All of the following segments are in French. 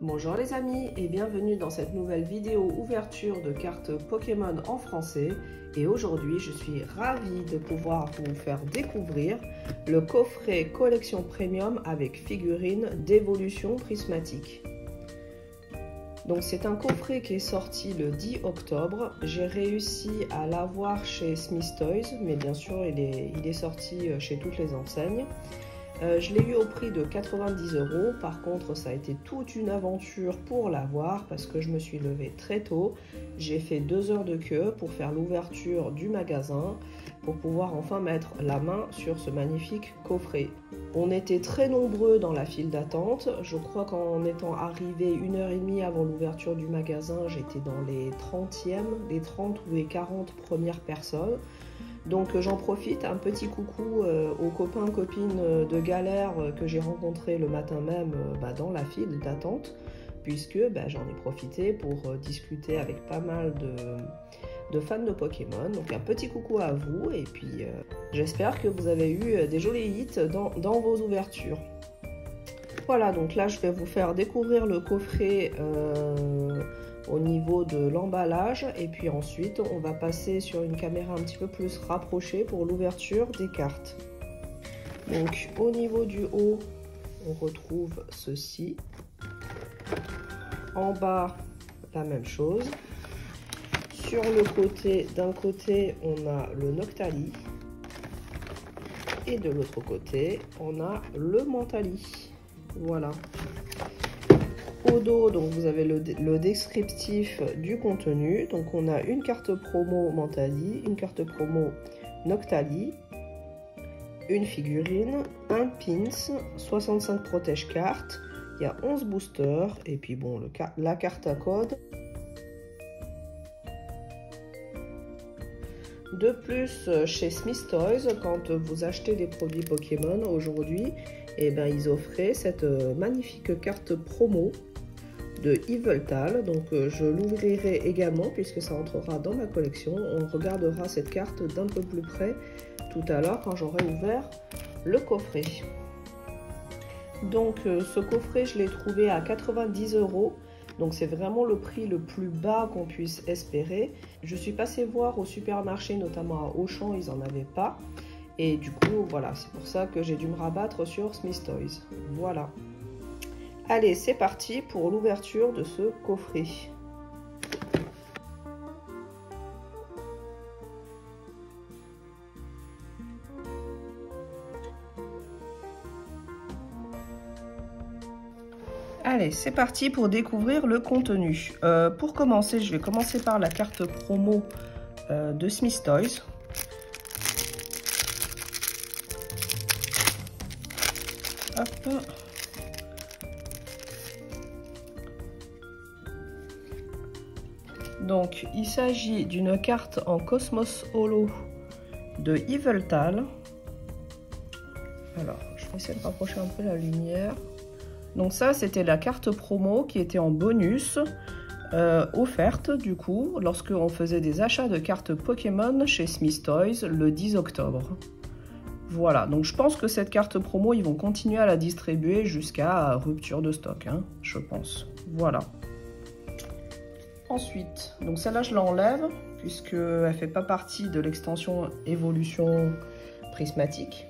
Bonjour les amis et bienvenue dans cette nouvelle vidéo ouverture de cartes Pokémon en français. Et aujourd'hui je suis ravie de pouvoir vous faire découvrir le coffret collection premium avec figurines d'évolution prismatique. Donc c'est un coffret qui est sorti le 10 octobre. J'ai réussi à l'avoir chez Smith Toys, mais bien sûr il est sorti chez toutes les enseignes. Je l'ai eu au prix de 90 €. Par contre, ça a été toute une aventure pour l'avoir parce que je me suis levée très tôt. J'ai fait 2 heures de queue pour faire l'ouverture du magasin pour pouvoir enfin mettre la main sur ce magnifique coffret. On était très nombreux dans la file d'attente. Je crois qu'en étant arrivé 1h30 avant l'ouverture du magasin, j'étais dans les 30 ou les 40 premières personnes. Donc j'en profite, un petit coucou aux copains et copines de galère que j'ai rencontrés le matin même dans la file d'attente, puisque j'en ai profité pour discuter avec pas mal de fans de Pokémon. Donc un petit coucou à vous et puis j'espère que vous avez eu des jolis hits dans vos ouvertures. Voilà, donc là je vais vous faire découvrir le coffret au niveau de l'emballage et puis ensuite on va passer sur une caméra un petit peu plus rapprochée pour l'ouverture des cartes. Donc au niveau du haut on retrouve ceci, en bas la même chose, sur le côté, d'un côté on a le Noctali et de l'autre côté on a le Mentali. Voilà. Au dos, donc vous avez le descriptif du contenu. Donc on a une carte promo Mentali, une carte promo Noctali, une figurine, un pins, 65 protège cartes, il y a 11 boosters et puis bon la carte à code. De plus, chez Smith Toys, quand vous achetez des produits Pokémon aujourd'hui, ils offraient cette magnifique carte promo de Yveltal. Donc je l'ouvrirai également puisque ça entrera dans ma collection. On regardera cette carte d'un peu plus près tout à l'heure quand j'aurai ouvert le coffret. Donc ce coffret je l'ai trouvé à 90 €. Donc c'est vraiment le prix le plus bas qu'on puisse espérer. Je suis passée voir au supermarché, notamment à Auchan, ils n'en avaient pas. Et du coup, voilà, c'est pour ça que j'ai dû me rabattre sur Smith Toys. Voilà. Allez, c'est parti pour l'ouverture de ce coffret. Allez, c'est parti pour découvrir le contenu. Pour commencer, je vais commencer par la carte promo de Smith Toys. Hop. Donc, il s'agit d'une carte en Cosmos Holo de Yveltal. Alors, je vais essayer de rapprocher un peu la lumière. Donc ça, c'était la carte promo qui était en bonus, offerte du coup, lorsque on faisait des achats de cartes Pokémon chez Smith Toys le 10 octobre. Voilà, donc je pense que cette carte promo, ils vont continuer à la distribuer jusqu'à rupture de stock, hein, je pense. Voilà. Ensuite, donc celle-là, je l'enlève, puisqu'elle ne fait pas partie de l'extension évolution prismatique.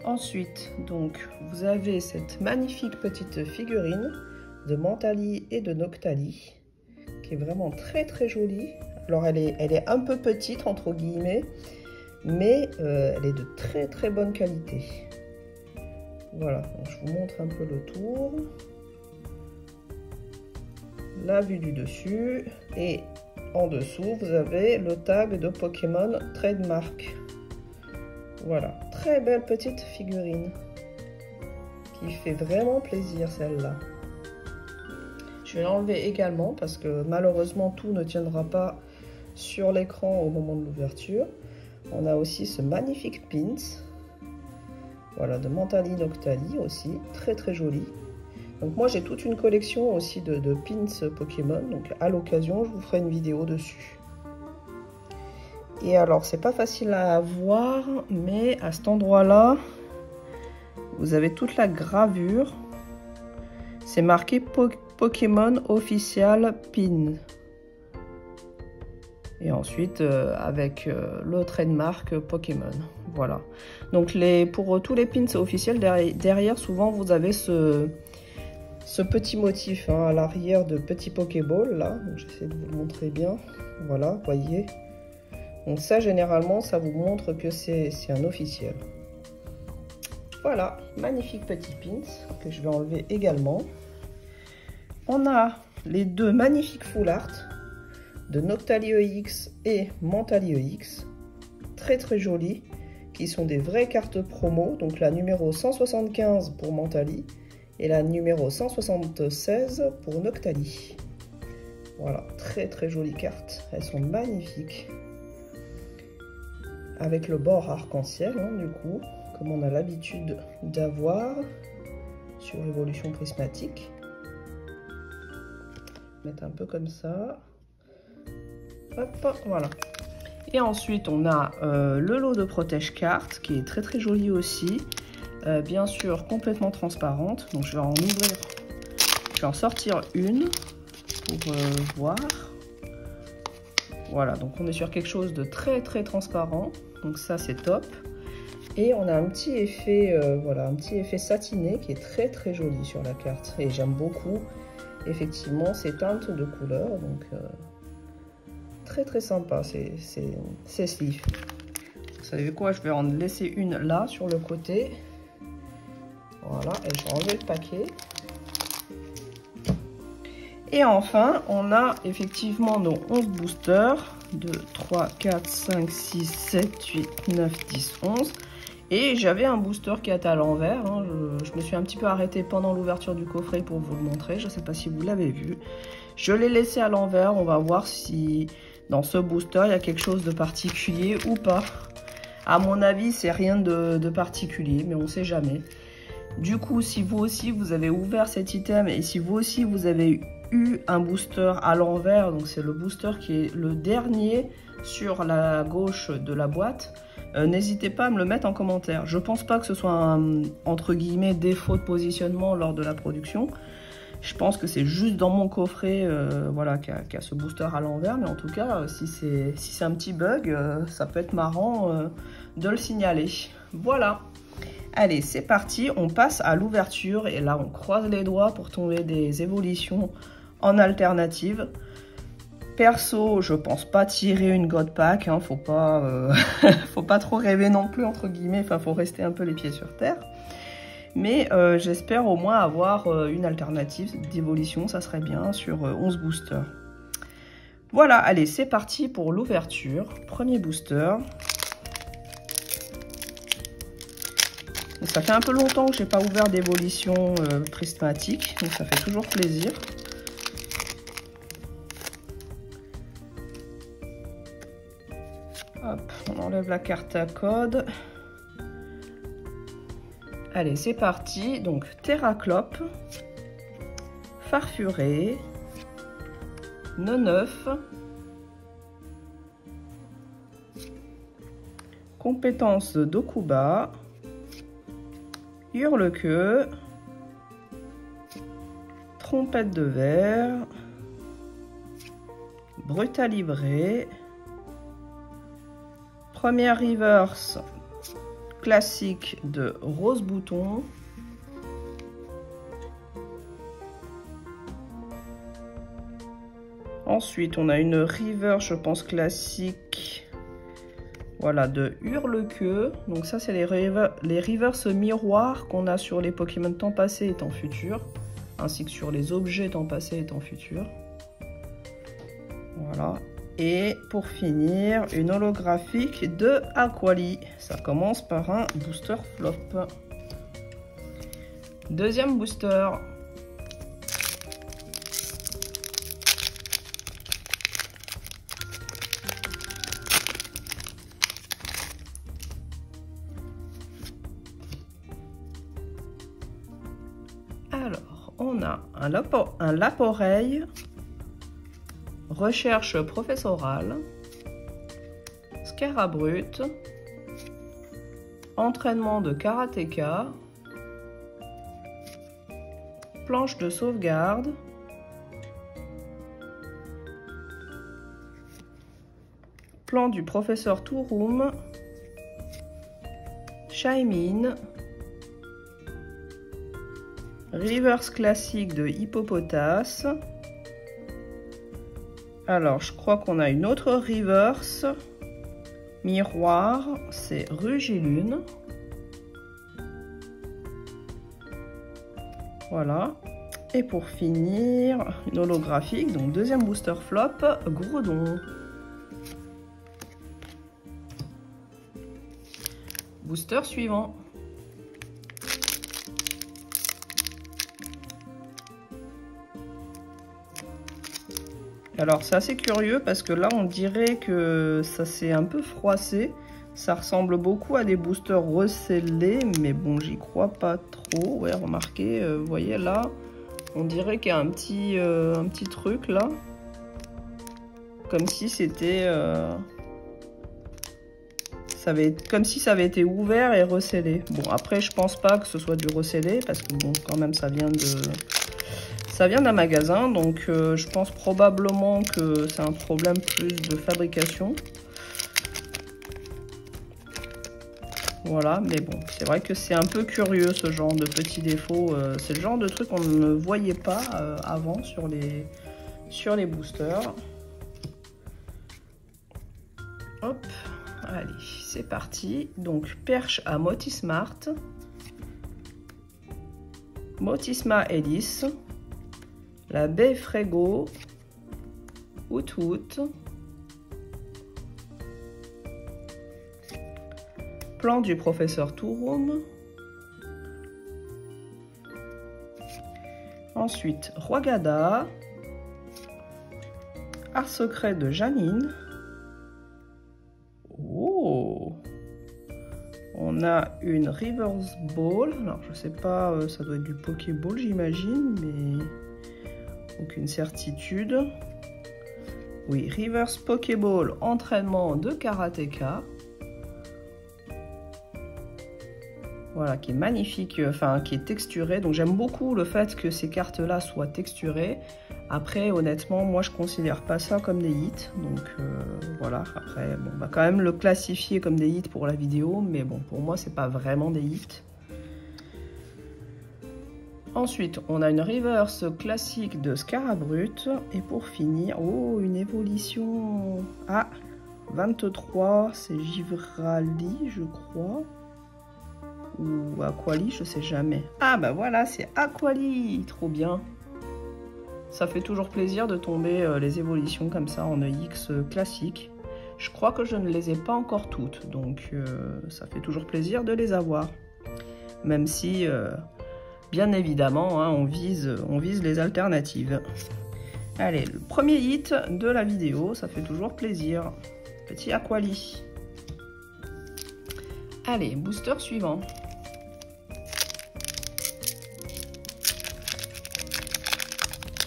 Ensuite, donc, vous avez cette magnifique petite figurine de Mentali et de Noctali, qui est vraiment très très jolie. Alors, elle est un peu petite, entre guillemets, mais elle est de très très bonne qualité. Voilà, donc je vous montre un peu le tour. La vue du dessus, et en dessous, vous avez le tag de Pokémon Trademark. Voilà, très belle petite figurine qui fait vraiment plaisir celle-là. Je vais l'enlever également parce que malheureusement tout ne tiendra pas sur l'écran au moment de l'ouverture. On a aussi ce magnifique pins, voilà, de Mentali Noctali aussi, très très joli. Donc moi j'ai toute une collection aussi de pins Pokémon, donc à l'occasion je vous ferai une vidéo dessus. Et alors, c'est pas facile à voir, mais à cet endroit-là, vous avez toute la gravure. C'est marqué Pokémon Official Pin. Et ensuite, avec le trademark Pokémon. Voilà. Donc, pour tous les pins officiels, derrière, souvent, vous avez ce petit motif à l'arrière de petit Pokéball. Là, j'essaie de vous le montrer bien. Voilà, voyez. Donc ça, généralement, ça vous montre que c'est un officiel. Voilà, magnifique petit pins que je vais enlever également. On a les deux magnifiques full art de Noctali EX et Mentali EX, très jolis, qui sont des vraies cartes promo, donc la numéro 175 pour Mentali et la numéro 176 pour Noctali. Voilà, très jolies cartes, elles sont magnifiques, avec le bord arc-en-ciel, du coup, comme on a l'habitude d'avoir sur l'évolution prismatique. Mettre un peu comme ça. Hop, voilà. Et ensuite, on a le lot de protège cartes qui est très joli aussi. Bien sûr, complètement transparente. Donc, je vais en ouvrir. Je vais en sortir une pour voir. Voilà, donc on est sur quelque chose de très transparent. Donc ça, c'est top. Et on a un petit effet, voilà, un petit effet satiné qui est très joli sur la carte. Et j'aime beaucoup, effectivement, ces teintes de couleurs. Donc, très sympa, c'est sleeve. Vous savez quoi, je vais en laisser une là sur le côté. Voilà, et je vais enlever le paquet. Et enfin, on a effectivement nos 11 boosters. 2, 3, 4, 5, 6, 7, 8, 9, 10, 11. Et j'avais un booster qui est à l'envers. Je me suis un petit peu arrêtée pendant l'ouverture du coffret pour vous le montrer. Je ne sais pas si vous l'avez vu. Je l'ai laissé à l'envers. On va voir si dans ce booster, il y a quelque chose de particulier ou pas. À mon avis, c'est rien de particulier, mais on ne sait jamais. Du coup, si vous aussi, vous avez ouvert cet item et si vous aussi, vous avez eu un booster à l'envers, donc c'est le booster qui est le dernier sur la gauche de la boîte, n'hésitez pas à me le mettre en commentaire. Je pense pas que ce soit un, entre guillemets, défaut de positionnement lors de la production. Je pense que c'est juste dans mon coffret voilà, qu'il y a ce booster à l'envers, mais en tout cas, si c'est un petit bug, ça peut être marrant de le signaler. Voilà. Allez, c'est parti, on passe à l'ouverture et là on croise les doigts pour tomber des évolutions en alternative. Perso, je pense pas tirer une God Pack, faut pas, faut pas trop rêver non plus entre guillemets, enfin faut rester un peu les pieds sur terre. Mais j'espère au moins avoir une alternative d'évolution, ça serait bien sur 11 boosters. Voilà, allez, c'est parti pour l'ouverture. Premier booster. Donc, ça fait un peu longtemps que j'ai pas ouvert d'évolution prismatique, donc ça fait toujours plaisir. Hop, on enlève la carte à code. Allez, c'est parti. Donc, Terraclope, Farfuré, Neuf, Compétence d'Okuba, Hurle-queue, Trompette de verre, Brutalibré, première reverse classique de Rose Bouton, ensuite on a une reverse, je pense classique, voilà, de Hurle-queue. Donc ça c'est les reverse miroirs qu'on a sur les Pokémon temps passé et temps futur, ainsi que sur les objets temps passé et temps futur. Voilà. Et pour finir, une holographique de Aquali. Ça commence par un booster flop. Deuxième booster. Alors, on a un Laporeille, recherche professorale, Scarabrute, entraînement de karatéka, planche de sauvegarde. Plan du professeur Touroum. Shaymin. Reverse classique de Hippopotas. Alors, je crois qu'on a une autre reverse. Miroir, c'est Rugilune. Voilà. Et pour finir, une holographique, donc deuxième booster flop, Groudon. Booster suivant. Alors c'est assez curieux parce que là on dirait que ça s'est un peu froissé. Ça ressemble beaucoup à des boosters recellés, mais bon j'y crois pas trop. Ouais, remarquez, vous voyez là, on dirait qu'il y a un petit truc là. Comme si c'était... comme si ça avait été ouvert et recellé. Bon après je pense pas que ce soit du recellé parce que bon quand même ça vient d'un magasin, donc je pense probablement que c'est un problème plus de fabrication. Voilà, mais bon, c'est vrai que c'est un peu curieux ce genre de petits défauts. C'est le genre de truc qu'on ne voyait pas avant sur les boosters. Hop, allez, c'est parti. Donc, perche à Motismart. Motisma Hélice. La baie Frégo, Out, plan du professeur Touroum. Ensuite, Roi Gada, Art secret de Janine. Oh, on a une Reverse Ball. Alors, je sais pas, ça doit être du Pokéball, j'imagine, mais... aucune certitude. Oui, Reverse Pokéball, entraînement de karatéka. Voilà, qui est magnifique, enfin qui est texturé. Donc j'aime beaucoup le fait que ces cartes-là soient texturées. Après, honnêtement, moi je considère pas ça comme des hits. Donc voilà, après, bon, on va quand même le classifier comme des hits pour la vidéo. Mais bon, pour moi, c'est pas vraiment des hits. Ensuite, on a une reverse classique de Scarabrut. Et pour finir, oh, une évolution. Ah, 23, c'est Givrali, je crois. Ou Aquali, je sais jamais. Ah, bah voilà, c'est Aquali, trop bien. Ça fait toujours plaisir de tomber les évolutions comme ça en EX classique. Je crois que je ne les ai pas encore toutes, donc ça fait toujours plaisir de les avoir. Même si... bien évidemment, hein, on vise les alternatives. Allez, le premier hit de la vidéo, ça fait toujours plaisir. Petit Aquali. Allez, booster suivant.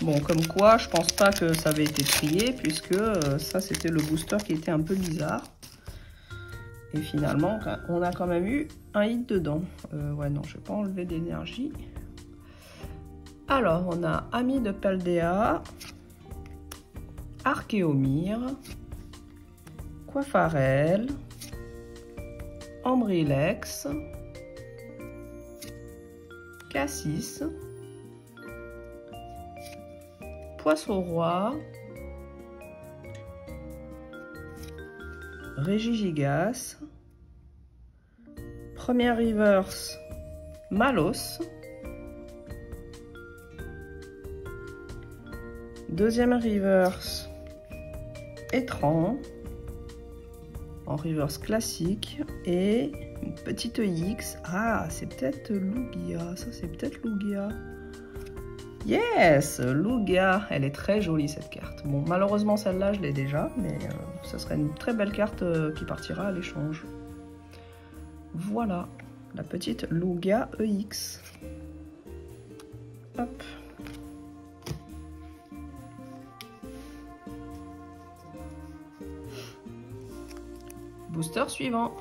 Bon, comme quoi, je pense pas que ça avait été trié, puisque ça, c'était le booster qui était un peu bizarre. Et finalement, on a quand même eu un hit dedans. Ouais, non, je vais pas enlever d'énergie. Alors, on a Ami de Paldea, Archéomir, Coiffarel, Ambrilex, Cassis, Poisson-Roi, Régigigas, première reverse, Malos, deuxième reverse, Étran, en reverse classique, et une petite EX. Ah, c'est peut-être Lugia, ça c'est peut-être Lugia. Yes, Lugia, elle est très jolie cette carte. Bon, malheureusement celle-là je l'ai déjà, mais ça serait une très belle carte qui partira à l'échange. Voilà, la petite Lugia EX. Hop. Booster suivant.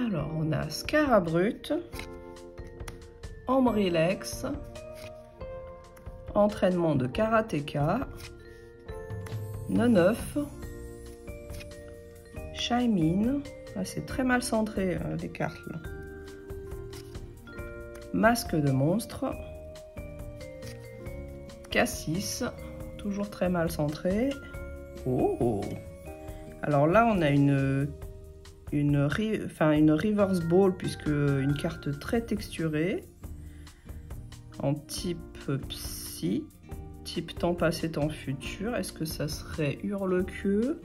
Alors, on a Scarabrut, Ambrilex, Entraînement de Karatéka, Neneuf, Shaymin, ah, c'est très mal centré les cartes là. Masque de monstre, Cassis, toujours très mal centré. Oh! Alors là, on a une reverse ball, puisque une carte très texturée, en type psy, type temps passé, temps futur. Est-ce que ça serait Hurle-Queue?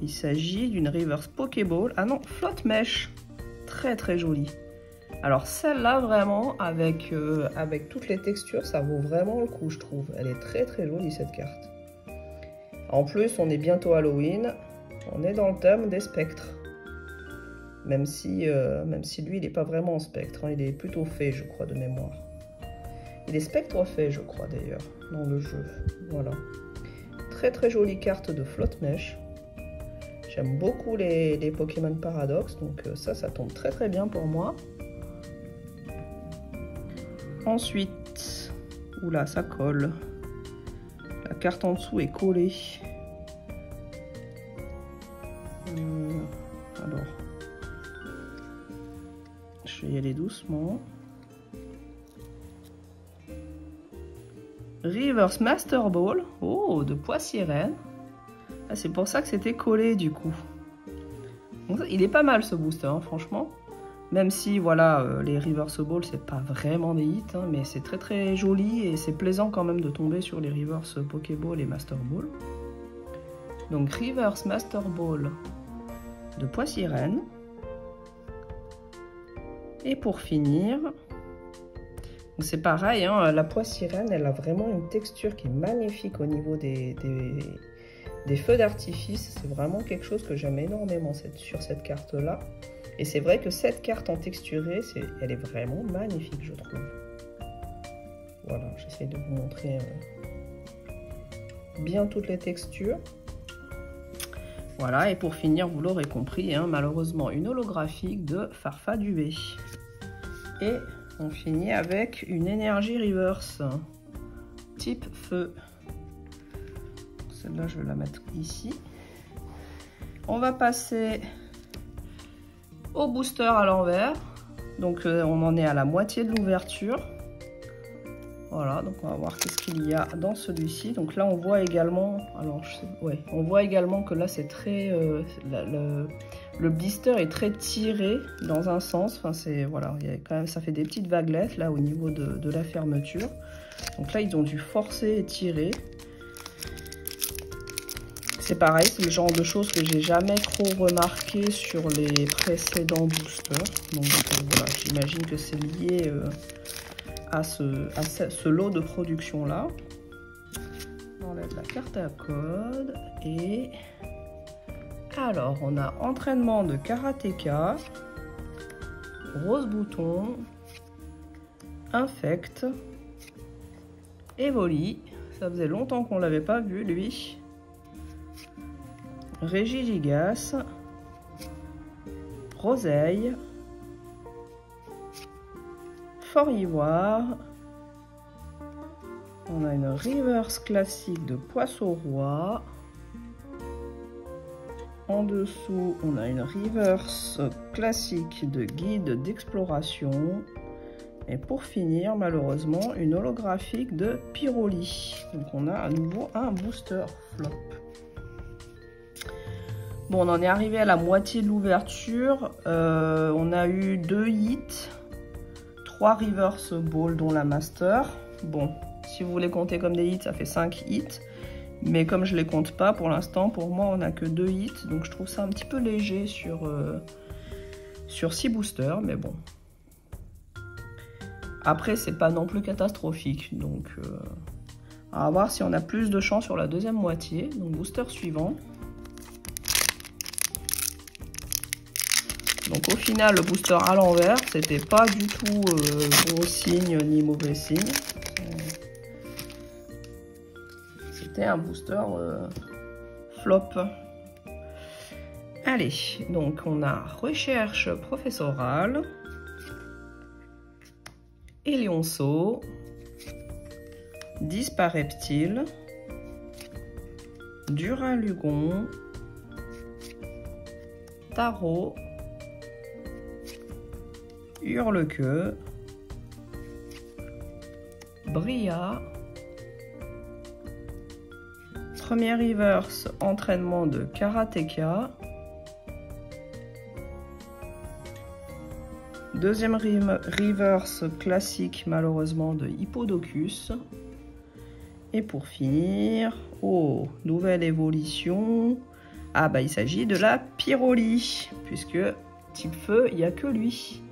Il s'agit d'une reverse Pokéball. Ah non, Flotte Mèche, très très jolie. Alors celle-là, vraiment, avec toutes les textures, ça vaut vraiment le coup, je trouve. Elle est très très jolie, cette carte. En plus, on est bientôt Halloween. On est dans le thème des spectres. Même si lui, il n'est pas vraiment en spectre. Hein, il est plutôt fée, je crois, de mémoire. Il est spectre fait, je crois, d'ailleurs, dans le jeu. Voilà. Très très jolie carte de Flotte Mèche. J'aime beaucoup les Pokémon Paradox, donc ça tombe très très bien pour moi. Ensuite, oula, ça colle. La carte en dessous est collée. Alors, je vais y aller doucement. Reverse Master Ball, oh, de Poissirène. Ah, c'est pour ça que c'était collé du coup. Donc, il est pas mal ce booster, hein, franchement. Même si, voilà, les Reverse Ball, c'est pas vraiment des hits, hein, mais c'est très très joli et c'est plaisant quand même de tomber sur les Reverse Pokéball et Master Ball. Donc, Reverse Master Ball de Poissirène. Et pour finir, c'est pareil, hein, la Poissirène, elle a vraiment une texture qui est magnifique au niveau des feux d'artifice. C'est vraiment quelque chose que j'aime énormément sur cette carte-là. Et c'est vrai que cette carte en texturé, elle est vraiment magnifique, je trouve. Voilà, j'essaie de vous montrer bien toutes les textures. Voilà, et pour finir, vous l'aurez compris, hein, malheureusement, une holographique de Farfaduet. Et on finit avec une énergie reverse, type feu. Celle-là, je vais la mettre ici. On va passer au booster à l'envers. Donc on en est à la moitié de l'ouverture. Voilà, donc on va voir qu'est-ce qu'il y a dans celui-ci. Donc là on voit également, alors ouais, on voit également que là c'est très, le blister est très tiré dans un sens. Enfin c'est, voilà, il y a quand même, ça fait des petites vaguelettes là au niveau de la fermeture. Donc là ils ont dû forcer et tirer. C'est pareil, c'est le genre de choses que j'ai jamais trop remarqué sur les précédents boosters. Donc voilà, j'imagine que c'est lié à ce lot de production là. On enlève la carte à code et alors on a entraînement de karatéka, rose bouton, infect, Evoli, ça faisait longtemps qu'on l'avait pas vu lui. Régigigas, Roseille, Fort Ivoire, on a une reverse classique de Poisson Roi, en dessous on a une reverse classique de Guide d'exploration et pour finir malheureusement une holographique de Pyroli. Donc on a à nouveau un booster flop. Bon, on en est arrivé à la moitié de l'ouverture. On a eu 2 hits, 3 reverse balls dont la master. Bon, si vous voulez compter comme des hits, ça fait 5 hits. Mais comme je ne les compte pas pour l'instant, pour moi, on n'a que 2 hits. Donc je trouve ça un petit peu léger sur 6 boosters. Mais bon. Après, c'est pas non plus catastrophique. Donc, à voir si on a plus de chance sur la deuxième moitié. Donc, booster suivant. Donc au final, le booster à l'envers, c'était pas du tout bon signe ni mauvais signe. C'était un booster flop. Allez, donc on a recherche professorale, Élionceau, Dispareptile, Duralugon, Tarot, Hurlequeue, Bria, premier reverse entraînement de karatéka, deuxième reverse classique malheureusement de Hippodocus, et pour finir, oh, nouvelle évolution, ah bah il s'agit de la Pyroli, puisque type feu il n'y a que lui.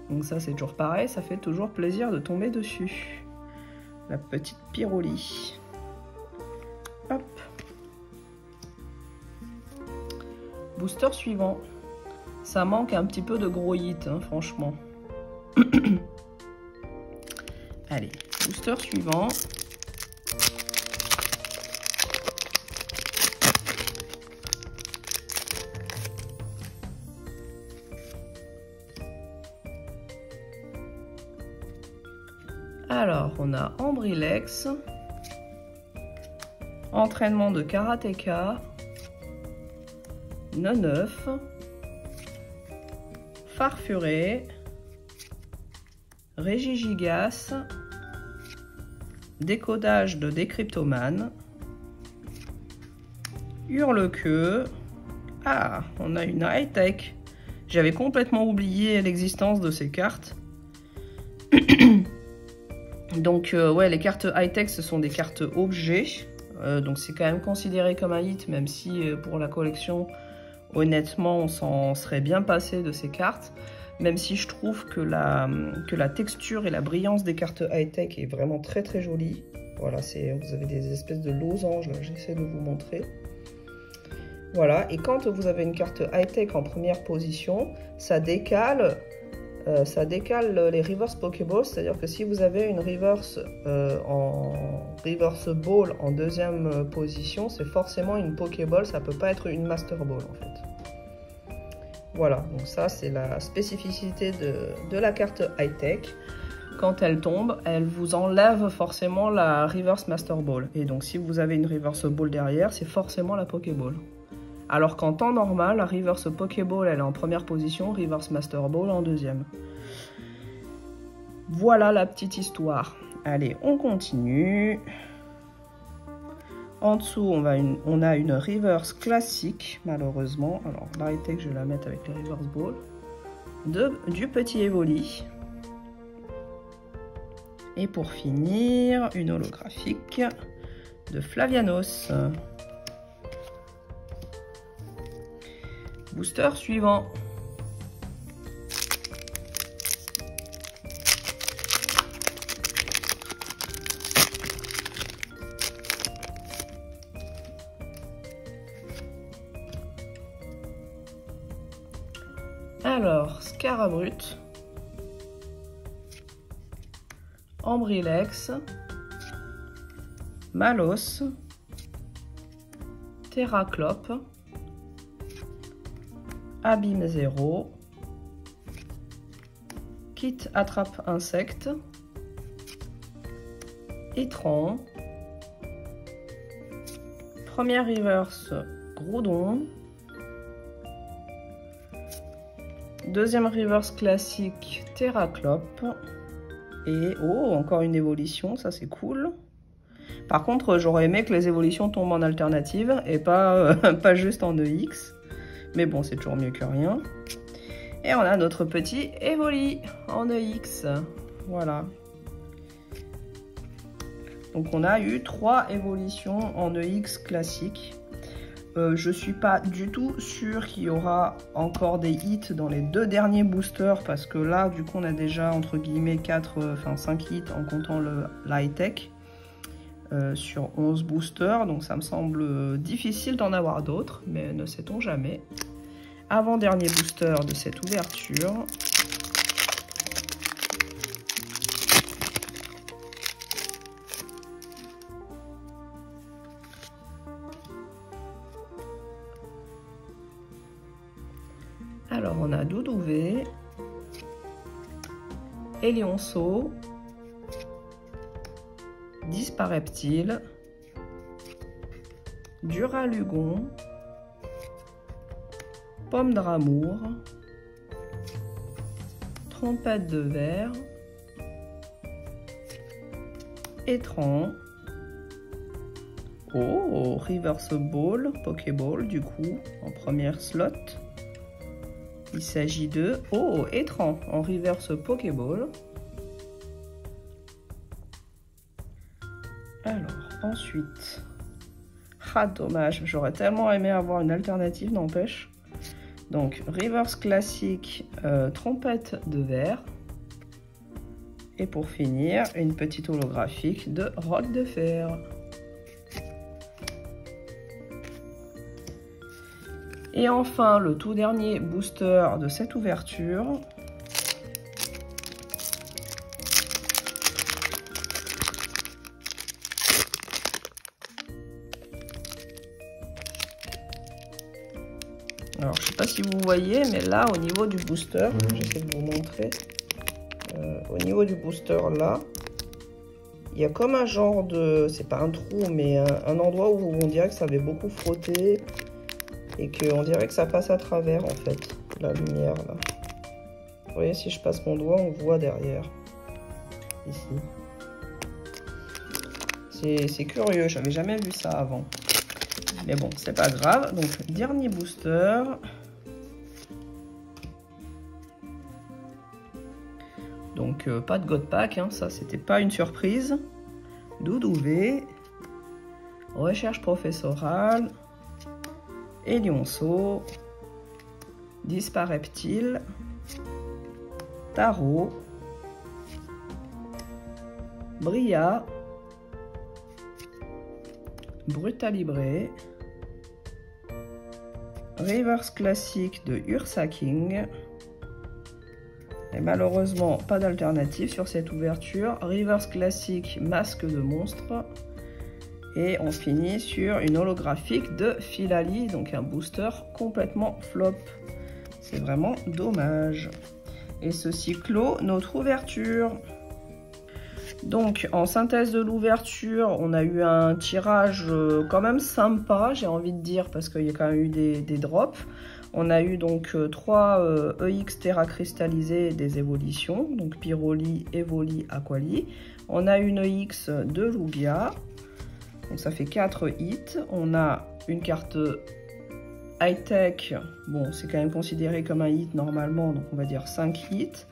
Donc ça c'est toujours pareil, ça fait toujours plaisir de tomber dessus. La petite Pyroli. Hop. Booster suivant. Ça manque un petit peu de gros hits, hein, franchement. Allez, booster suivant. Alors, on a Ambrilex, entraînement de karatéka, Neneuf, Farfuré, Régigigas, décodage de décryptomane, Hurlequeue. Ah, on a une high-tech. J'avais complètement oublié l'existence de ces cartes. Donc ouais, les cartes high-tech ce sont des cartes objets, donc c'est quand même considéré comme un hit, même si pour la collection honnêtement on s'en serait bien passé de ces cartes, même si je trouve que la texture et la brillance des cartes high-tech est vraiment très très jolie. Voilà, vous avez des espèces de losanges là, j'essaie de vous montrer. Voilà, et quand vous avez une carte high-tech en première position, ça décale les reverse Pokéballs, c'est-à-dire que si vous avez une reverse reverse ball en deuxième position, c'est forcément une Pokéball, ça peut pas être une Master Ball en fait. Voilà, donc ça c'est la spécificité de la carte high-tech. Quand elle tombe, elle vous enlève forcément la reverse Master Ball. Et donc si vous avez une reverse ball derrière, c'est forcément la Pokéball. Alors qu'en temps normal, la reverse Pokéball elle est en première position, reverse Master Ball en deuxième. Voilà la petite histoire. Allez, on continue. En dessous, on a une reverse classique, malheureusement. Alors, la high-tech, je vais la mettre avec les reverse ball. Du petit Evoli. Et pour finir, une holographique de Flavianos. Booster suivant. Alors, Scarabrut, Ambrilex, Malos, Terraclope, Abîme 0, Kit attrape insecte, Étran, première reverse Groudon, deuxième reverse classique Terraclope, et oh, encore une évolution, ça c'est cool. Par contre, j'aurais aimé que les évolutions tombent en alternative et pas, pas juste en EX. Mais bon, c'est toujours mieux que rien. Et on a notre petit Evoli en EX. Voilà. Donc on a eu 3 évolutions en EX classique. Je suis pas du tout sûre qu'il y aura encore des hits dans les 2 derniers boosters. Parce que là, du coup, on a déjà entre guillemets 5 hits en comptant le high-tech. Sur 11 boosters, donc ça me semble difficile d'en avoir d'autres, mais ne sait-on jamais. Avant-dernier booster de cette ouverture. Alors on a Doudou V, Elionceau, Dispareptile, Duralugon, Pomme d'amour, Trompette de verre, Étran, oh, Reverse Ball, Pokéball du coup, en première slot. Il s'agit de, oh, Étran en Reverse Pokéball. Alors, ensuite, ah dommage, j'aurais tellement aimé avoir une alternative, n'empêche. Donc, Reverse classique, Trompette de verre. Et pour finir, une petite holographique de Roc de fer. Et enfin, le tout dernier booster de cette ouverture. Alors, je ne sais pas si vous voyez, mais là, au niveau du booster, j'essaie de vous montrer. Au niveau du booster, là, il y a comme un genre de... C'est pas un trou, mais un endroit où on dirait que ça avait beaucoup frotté. Et qu'on dirait que ça passe à travers, en fait, la lumière, là. Vous voyez, si je passe mon doigt, on voit derrière. Ici. C'est curieux, j'avais jamais vu ça avant. Mais bon, c'est pas grave. Donc, dernier booster. Donc, pas de God Pack, hein, ça, c'était pas une surprise. Doudou V. Recherche professorale. Elionceau. Dispareptile. Tarot. Bria. Brutalibré. Reverse classique de Ursaking. Et malheureusement, pas d'alternative sur cette ouverture. Reverse classique, masque de monstre. Et on finit sur une holographique de Philali, donc un booster complètement flop. C'est vraiment dommage. Et ceci clôt notre ouverture. Donc en synthèse de l'ouverture, on a eu un tirage quand même sympa, j'ai envie de dire, parce qu'il y a quand même eu des drops. On a eu donc 3 EX Terra cristallisés des évolutions, donc Pyroli, Evoli, Aquali. On a une EX de Lugia, donc ça fait 4 hits. On a une carte high-tech, bon c'est quand même considéré comme un hit normalement, donc on va dire 5 hits.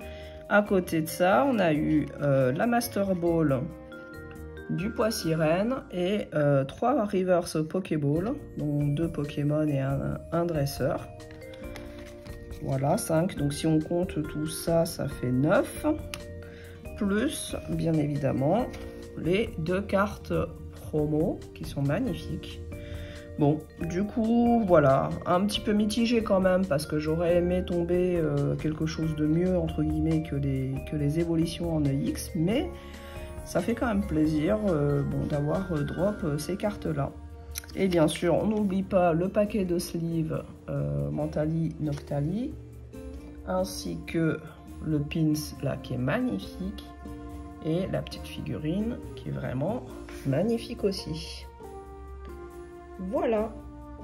À côté de ça, on a eu la Master Ball du Poissirène et 3 Reverse Pokéball, dont 2 Pokémon et un dresseur. Voilà, 5. Donc si on compte tout ça, ça fait 9. Plus, bien évidemment, les 2 cartes promo qui sont magnifiques. Bon, du coup, voilà, un petit peu mitigé quand même, parce que j'aurais aimé tomber quelque chose de mieux, entre guillemets, que les évolutions en EX, mais ça fait quand même plaisir bon, d'avoir drop ces cartes-là. Et bien sûr, on n'oublie pas le paquet de sleeves Mentali Noctali, ainsi que le pins là qui est magnifique, et la petite figurine qui est vraiment magnifique aussi. Voilà,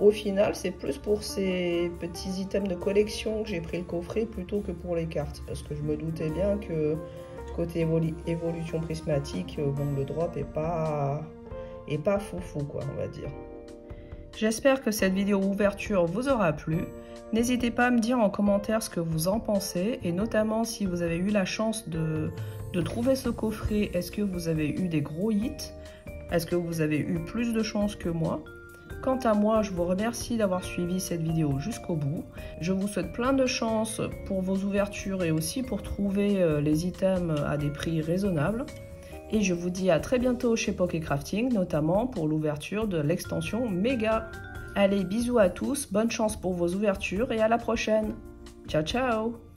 au final c'est plus pour ces petits items de collection que j'ai pris le coffret plutôt que pour les cartes, parce que je me doutais bien que côté évolution prismatique, bon, le drop est pas foufou quoi, on va dire. J'espère que cette vidéo ouverture vous aura plu. N'hésitez pas à me dire en commentaire ce que vous en pensez, et notamment si vous avez eu la chance de trouver ce coffret, est-ce que vous avez eu des gros hits? Est-ce que vous avez eu plus de chance que moi? Quant à moi, je vous remercie d'avoir suivi cette vidéo jusqu'au bout. Je vous souhaite plein de chance pour vos ouvertures et aussi pour trouver les items à des prix raisonnables. Et je vous dis à très bientôt chez Pokécrafting, notamment pour l'ouverture de l'extension Méga. Allez, bisous à tous, bonne chance pour vos ouvertures et à la prochaine. Ciao, ciao!